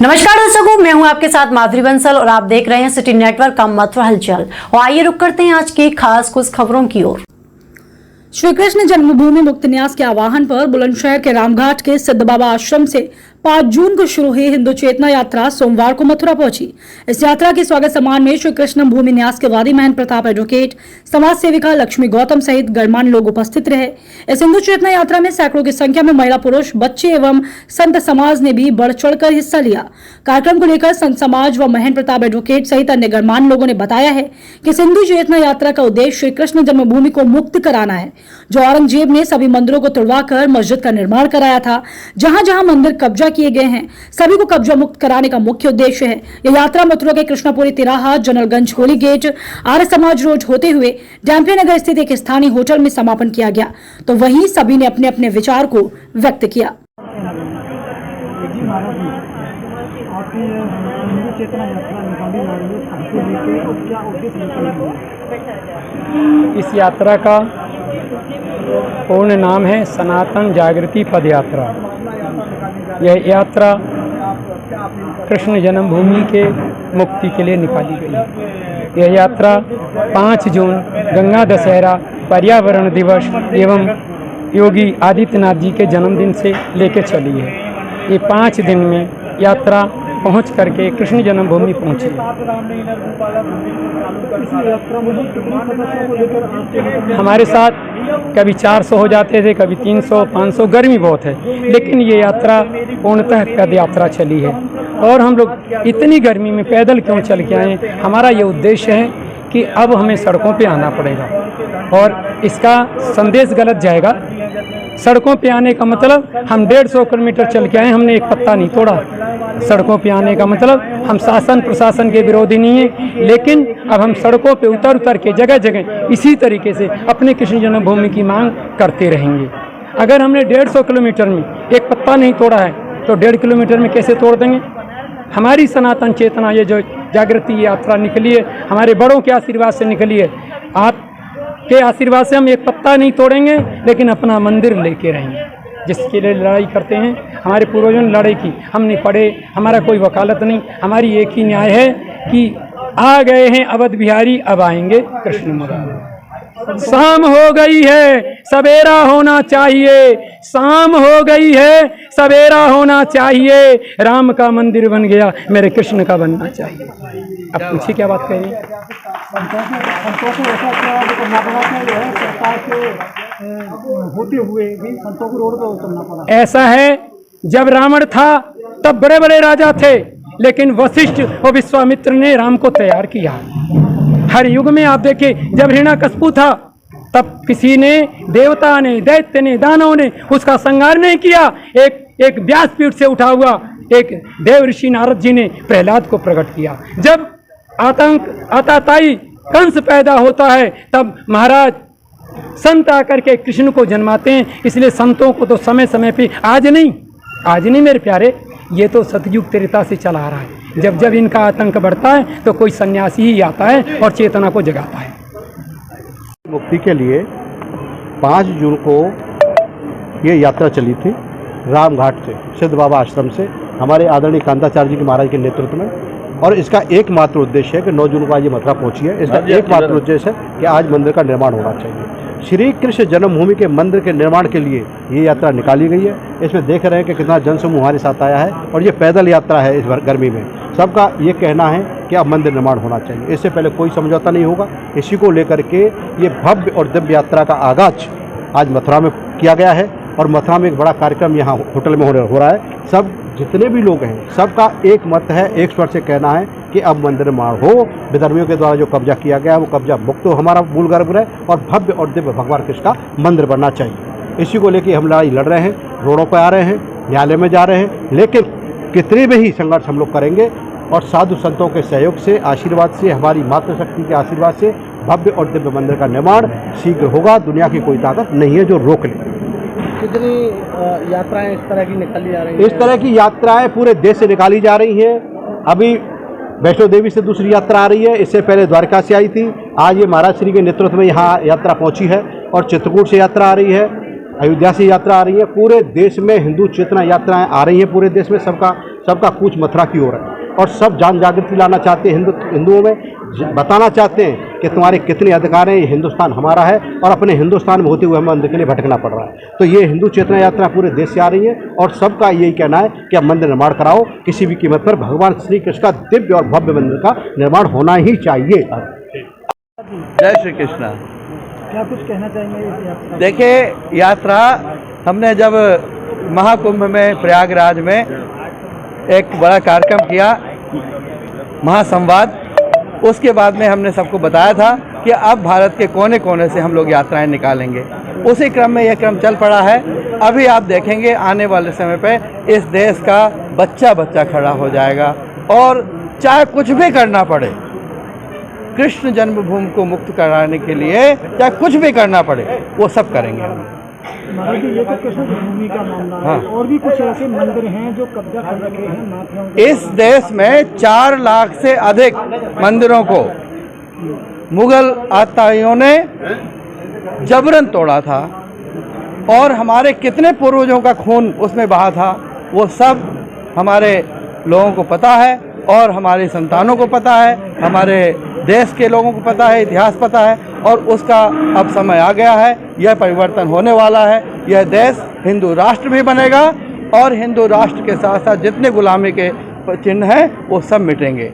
नमस्कार दर्शकों, मैं हूं आपके साथ माधुरी बंसल और आप देख रहे हैं सिटी नेटवर्क का मथुरा हलचल। और आइए रुक करते हैं आज की खास कुछ खबरों की ओर। श्री कृष्ण जन्मभूमि मुक्त न्यास के आह्वान पर बुलंदशहर के रामघाट के सिद्ध बाबा आश्रम से 5 जून को शुरू हुई हिंदू चेतना यात्रा सोमवार को मथुरा पहुंची। इस यात्रा के स्वागत सम्मान में श्री कृष्ण भूमि न्यास के वादी महंत प्रताप एडवोकेट, समाज सेविका लक्ष्मी गौतम सहित गणमान्य लोग उपस्थित रहे। इस हिंदू चेतना यात्रा में सैकड़ों की संख्या में महिला, पुरुष, बच्चे एवं संत समाज ने भी बढ़ चढ़कर हिस्सा लिया। कार्यक्रम को लेकर संत समाज व महंत प्रताप एडवोकेट सहित अन्य गणमान्य लोगों ने बताया है कि हिंदू चेतना यात्रा का उद्देश्य श्री कृष्ण जन्मभूमि को मुक्त कराना है, जो औरंगजेब ने सभी मंदिरों को तुड़वाकर मस्जिद का निर्माण कराया था। जहां जहां मंदिर कब्जा किए गए हैं, सभी को कब्जा मुक्त कराने का मुख्य उद्देश्य है। यह यात्रा मथुरा के कृष्णापुरी तिराहा, जनरलगंज होली गेट, आर्य समाज रोड होते हुए डैम्पले नगर स्थित एक स्थानीय होटल में समापन किया गया। तो वहीं सभी ने अपने अपने विचार को व्यक्त किया। इस यात्रा का पूर्ण नाम है सनातन जागृति पद यात्रा। यह यात्रा कृष्ण जन्मभूमि के मुक्ति के लिए निकाली गई। यह यात्रा 5 जून गंगा दशहरा, पर्यावरण दिवस एवं योगी आदित्यनाथ जी के जन्मदिन से लेकर चली है। ये 5 दिन में यात्रा पहुंच करके कृष्ण जन्मभूमि पहुंची। हमारे साथ कभी 400 हो जाते थे, कभी 300, 500, गर्मी बहुत है, लेकिन ये यात्रा पूर्णतः पद यात्रा चली है। और हम लोग इतनी गर्मी में पैदल क्यों चल के आए? हमारा ये उद्देश्य है कि अब हमें सड़कों पे आना पड़ेगा और इसका संदेश गलत जाएगा। सड़कों पे आने का मतलब हम 150 किलोमीटर चल के आए, हमने एक पत्ता नहीं तोड़ा। सड़कों पे आने का मतलब हम शासन प्रशासन के विरोधी नहीं है, लेकिन अब हम सड़कों पे उतर के जगह जगह इसी तरीके से अपने कृष्ण जन्मभूमि की मांग करते रहेंगे। अगर हमने 150 किलोमीटर में एक पत्ता नहीं तोड़ा है तो 1.5 किलोमीटर में कैसे तोड़ देंगे? हमारी सनातन चेतना, ये जो जागृति यात्रा निकली है, हमारे बड़ों के आशीर्वाद से निकली है। आपके आशीर्वाद से हम एक पत्ता नहीं तोड़ेंगे, लेकिन अपना मंदिर लेके रहेंगे। जिसके लिए लड़ाई करते हैं, हमारे पूर्वजों ने लड़ाई की, हम नहीं पढ़े, हमारा कोई वकालत नहीं। हमारी एक ही न्याय है कि आ गए हैं अवध बिहारी, अब आएंगे कृष्ण मुरारी। शाम हो गई है, सवेरा होना चाहिए। शाम हो गई है, सवेरा होना चाहिए। राम का मंदिर बन गया, मेरे कृष्ण का बनना चाहिए। अब पूछिए क्या बात कह रही है? होते हुए भी संतों को रोड पर उतरना पड़ा। ऐसा है, जब रावण था तब बड़े बड़े राजा थे, लेकिन वशिष्ठ और विश्वामित्र ने राम को तैयार किया। हर युग में आप देखिए, जब हिरण्यकश्यप था तब किसी ने, देवता ने, दैत्य ने, दानव ने उसका संहार नहीं किया। एक व्यासपीठ से उठा हुआ एक देव ऋषि नारद जी ने प्रहलाद को प्रकट किया। जब आतंक आताताई कंस पैदा होता है तब महाराज संत आकर के कृष्ण को जन्माते हैं। इसलिए संतों को तो समय समय पे आज नहीं मेरे प्यारे, ये तो सतयुग त्रेता से चला आ रहा है। जब जब इनका आतंक बढ़ता है तो कोई सन्यासी ही आता है और चेतना को जगाता है। मुक्ति के लिए 5 जून को ये यात्रा चली थी रामघाट से, सिद्ध बाबा आश्रम से, हमारे आदरणीय कांताचार्य जी के महाराज के नेतृत्व में। और इसका एकमात्र उद्देश्य है कि 9 जून को आज ये मथुरा पहुंची है। इसका एकमात्र उद्देश्य है कि आज मंदिर का निर्माण होना चाहिए। श्री कृष्ण जन्मभूमि के मंदिर के निर्माण के लिए ये यात्रा निकाली गई है। इसमें देख रहे हैं कि कितना जनसमूह हमारे साथ आया है और ये पैदल यात्रा है। इस गर्मी में सबका ये कहना है कि अब मंदिर निर्माण होना चाहिए, इससे पहले कोई समझौता नहीं होगा। इसी को लेकर के ये भव्य और दिव्य यात्रा का आगाज आज मथुरा में किया गया है और मथुरा में एक बड़ा कार्यक्रम यहाँ होटल में हो रहा है। सब जितने भी लोग हैं, सबका एक मत है, एक स्वर से कहना है कि अब मंदिर निर्माण हो। विधर्मियों के द्वारा जो कब्जा किया गया है वो कब्जा मुक्त हो, हमारा मूल गर्व है, और भव्य और दिव्य भगवान कृष्ण का मंदिर बनना चाहिए। इसी को लेकर हम लड़ाई लड़ रहे हैं, रोडों पर आ रहे हैं, न्यायालय में जा रहे हैं, लेकिन कितने भी संघर्ष हम लोग करेंगे और साधु संतों के सहयोग से, आशीर्वाद से, हमारी मातृशक्ति के आशीर्वाद से भव्य और दिव्य मंदिर का निर्माण शीघ्र होगा। दुनिया की कोई ताकत नहीं है जो रोक ले। कितनी यात्राएं इस तरह की निकाली जा रही हैं? इस तरह की यात्राएं पूरे देश से निकाली जा रही हैं। अभी वैष्णो देवी से दूसरी यात्रा आ रही है, इससे पहले द्वारका से आई थी। आज ये महाराज श्री के नेतृत्व में यहाँ यात्रा पहुंची है और चित्रकूट से यात्रा आ रही है, अयोध्या से यात्रा आ रही है। पूरे देश में हिंदू चेतना यात्राएं आ रही हैं, पूरे देश में सबका सबका कूच मथुरा की ओर है और सब जान जागृति लाना चाहते हैं हिंदुओं में, बताना चाहते हैं कि तुम्हारे कितने अधिकार हैं, ये हिंदुस्तान हमारा है और अपने हिंदुस्तान में होते हुए हमें मंदिर के लिए भटकना पड़ रहा है। तो ये हिंदू चेतना यात्रा पूरे देश से आ रही है और सबका यही कहना है कि अब मंदिर निर्माण कराओ किसी भी कीमत पर, भगवान श्री कृष्ण का दिव्य और भव्य मंदिर का निर्माण होना ही चाहिए। जय श्री कृष्णा। क्या कुछ कहना चाहेंगे इस यात्रा? देखिए, यात्रा हमने जब महाकुंभ में प्रयागराज में एक बड़ा कार्यक्रम किया, महासंवाद, उसके बाद में हमने सबको बताया था कि अब भारत के कोने कोने से हम लोग यात्राएं निकालेंगे। उसी क्रम में यह क्रम चल पड़ा है। अभी आप देखेंगे आने वाले समय पे इस देश का बच्चा बच्चा खड़ा हो जाएगा और चाहे कुछ भी करना पड़े, कृष्ण जन्मभूमि को मुक्त कराने के लिए चाहे कुछ भी करना पड़े, वो सब करेंगे हम। महाराज जी, ये तो कृष्ण जन्मभूमि का मामला है। हाँ। और भी कुछ ऐसे मंदिर हैं जो कब्जा कर रखे हैं नाथियों के। इस देश में 4 लाख से अधिक मंदिरों को मुगल आताइयों ने जबरन तोड़ा था और हमारे कितने पूर्वजों का खून उसमें बहा था, वो सब हमारे लोगों को पता है और हमारी संतानों को पता है, हमारे देश के लोगों को पता है, इतिहास पता है और उसका अब समय आ गया है। यह परिवर्तन होने वाला है। यह देश हिंदू राष्ट्र भी बनेगा और हिंदू राष्ट्र के साथ साथ जितने गुलामी के चिन्ह हैं वो सब मिटेंगे।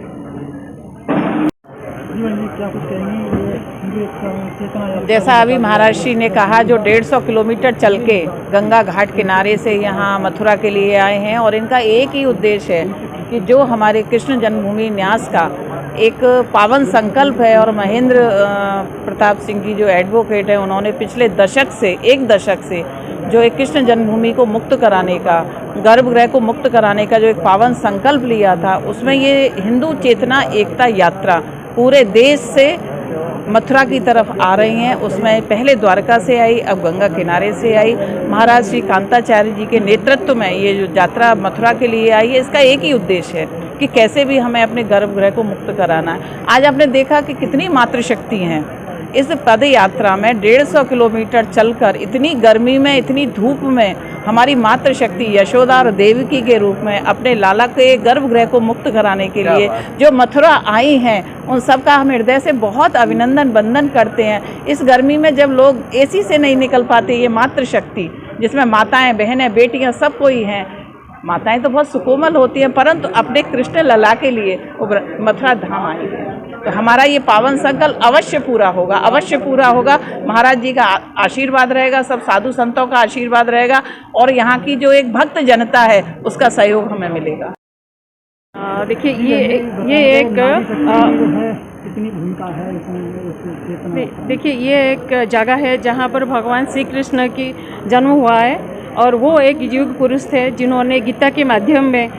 क्या कुछ कहेंगे? ये हिंदू चेतना यात्रा जैसा अभी महाराज श्री ने कहा, जो 150 किलोमीटर चल के गंगा घाट किनारे से यहाँ मथुरा के लिए आए हैं और इनका एक ही उद्देश्य है कि जो हमारे कृष्ण जन्मभूमि न्यास का एक पावन संकल्प है और महेंद्र प्रताप सिंह जी जो एडवोकेट हैं, उन्होंने पिछले एक दशक से जो एक कृष्ण जन्मभूमि को मुक्त कराने का, गर्भगृह को मुक्त कराने का जो एक पावन संकल्प लिया था, उसमें ये हिंदू चेतना एकता यात्रा पूरे देश से मथुरा की तरफ आ रही हैं। उसमें पहले द्वारका से आई, अब गंगा किनारे से आई। महाराज श्री कांताचार्य जी के नेतृत्व में ये जो यात्रा मथुरा के लिए आई है, इसका एक ही उद्देश्य है कि कैसे भी हमें अपने गर्भगृह को मुक्त कराना है। आज आपने देखा कि कितनी मातृशक्ति हैं इस पद यात्रा में। 150 किलोमीटर चलकर इतनी गर्मी में, इतनी धूप में हमारी मातृशक्ति यशोदा और देवकी के रूप में अपने लाला के गर्भगृह को मुक्त कराने के लिए जो मथुरा आई हैं, उन सब का हम हृदय से बहुत अभिनंदन वंदन करते हैं। इस गर्मी में जब लोग एसी से नहीं निकल पाते, ये मातृशक्ति जिसमें माताएं, बहनें, बेटियां सब कोई हैं, माताएं तो बहुत सुकोमल होती हैं, परंतु अपने कृष्ण लला के लिए वो मथुरा धाम आई है। तो हमारा ये पावन संकल्प अवश्य पूरा होगा, अवश्य पूरा होगा। महाराज जी का आशीर्वाद रहेगा, सब साधु संतों का आशीर्वाद रहेगा और यहाँ की जो एक भक्त जनता है उसका सहयोग हमें मिलेगा। देखिए, ये एक कितनी भूमिका है इसमें? देखिए, ये एक जगह है जहाँ पर भगवान श्री कृष्ण की जन्म हुआ है और वो एक युग पुरुष थे जिन्होंने गीता के माध्यम में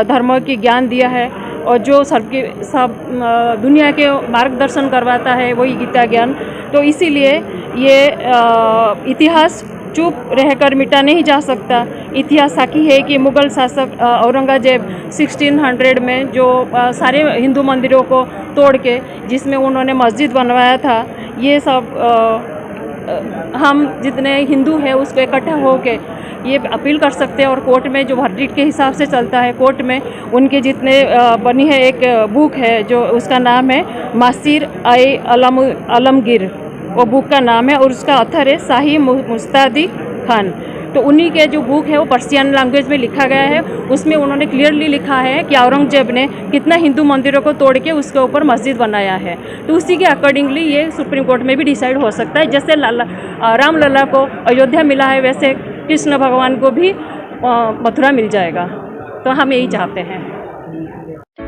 धर्म की ज्ञान दिया है और जो सब दुनिया के मार्गदर्शन करवाता है वही गीता ज्ञान। तो इसीलिए ये इतिहास चुप रहकर मिटा नहीं जा सकता। इतिहास साक्षी है कि मुग़ल शासक औरंगजेब 1600 में जो सारे हिंदू मंदिरों को तोड़ के जिसमें उन्होंने मस्जिद बनवाया था, ये सब हम जितने हिंदू हैं उसको इकट्ठा होके ये अपील कर सकते हैं और कोर्ट में जो वर्डिक्ट के हिसाब से चलता है, कोर्ट में उनके जितने बनी है एक बुक है जो उसका नाम है मासिर आई आलमगीर, वो बुक का नाम है और उसका ऑथर है शाही मुस्तादी खान। तो उन्हीं के जो बुक है वो पर्शियन लैंग्वेज में लिखा गया है। उसमें उन्होंने क्लियरली लिखा है कि औरंगजेब ने कितना हिंदू मंदिरों को तोड़ के उसके ऊपर मस्जिद बनाया है। तो उसी के अकॉर्डिंगली ये सुप्रीम कोर्ट में भी डिसाइड हो सकता है। जैसे राम लला को अयोध्या मिला है, वैसे कृष्ण भगवान को भी मथुरा मिल जाएगा। तो हम यही चाहते हैं।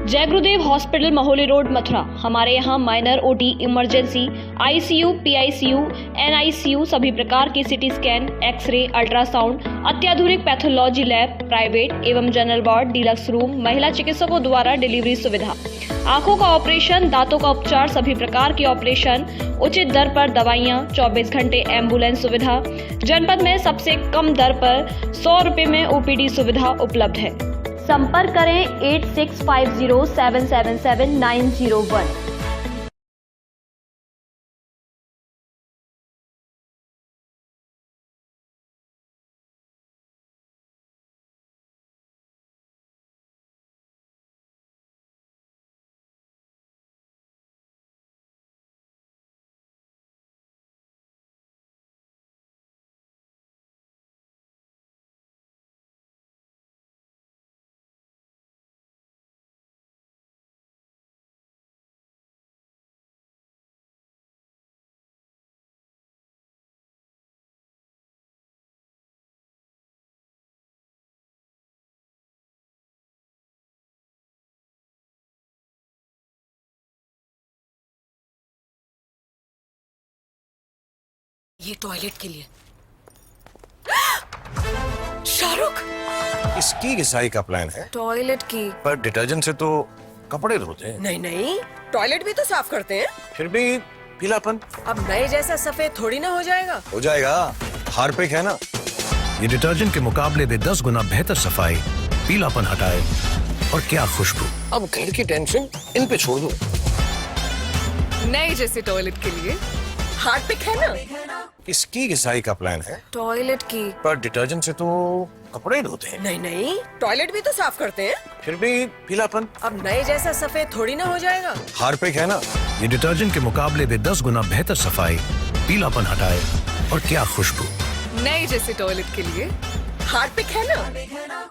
जय गुरुदेव हॉस्पिटल, महोली रोड, मथुरा। हमारे यहाँ minor, OT, emergency, ICU, PICU, NICU, सभी प्रकार के सीटी स्कैन, एक्सरे, अल्ट्रासाउंड, अत्याधुनिक पैथोलॉजी लैब, प्राइवेट एवं जनरल वार्ड, डिलक्स रूम, महिला चिकित्सकों द्वारा डिलीवरी सुविधा, आंखों का ऑपरेशन, दांतों का उपचार, सभी प्रकार के ऑपरेशन, उचित दर पर दवाइयाँ, 24 घंटे एम्बुलेंस सुविधा। जनपद में सबसे कम दर पर 100 रुपए में ओपीडी सुविधा उपलब्ध है। संपर्क करें 8650777901। ये टॉयलेट के लिए। शाहरुख, इसकी घिसाई का प्लान है टॉयलेट की। पर डिटर्जेंट से तो कपड़े धोते हैं। नहीं नहीं, टॉयलेट भी तो साफ करते हैं। फिर भी पीलापन। अब नए जैसा सफेद थोड़ी ना हो जाएगा। हो जाएगा, हार्पिक है ना। ये डिटर्जेंट के मुकाबले में 10 गुना बेहतर सफाई, पीलापन हटाए और क्या खुशबू। अब घर की टेंशन इन पे छोड़ दो। नए जैसे टॉयलेट के लिए हार्पिक है ना। इसकी घिसाई का प्लान है टॉयलेट की। पर डिटर्जेंट से तो कपड़े धोते हैं। नहीं नहीं, टॉयलेट भी तो साफ करते हैं। फिर भी पीलापन। अब नए जैसा सफेद थोड़ी ना हो जाएगा। हार्पिक है ना। ये डिटर्जेंट के मुकाबले में 10 गुना बेहतर सफाई, पीलापन हटाए और क्या खुशबू। नए जैसे टॉयलेट के लिए हार्पिक है ना।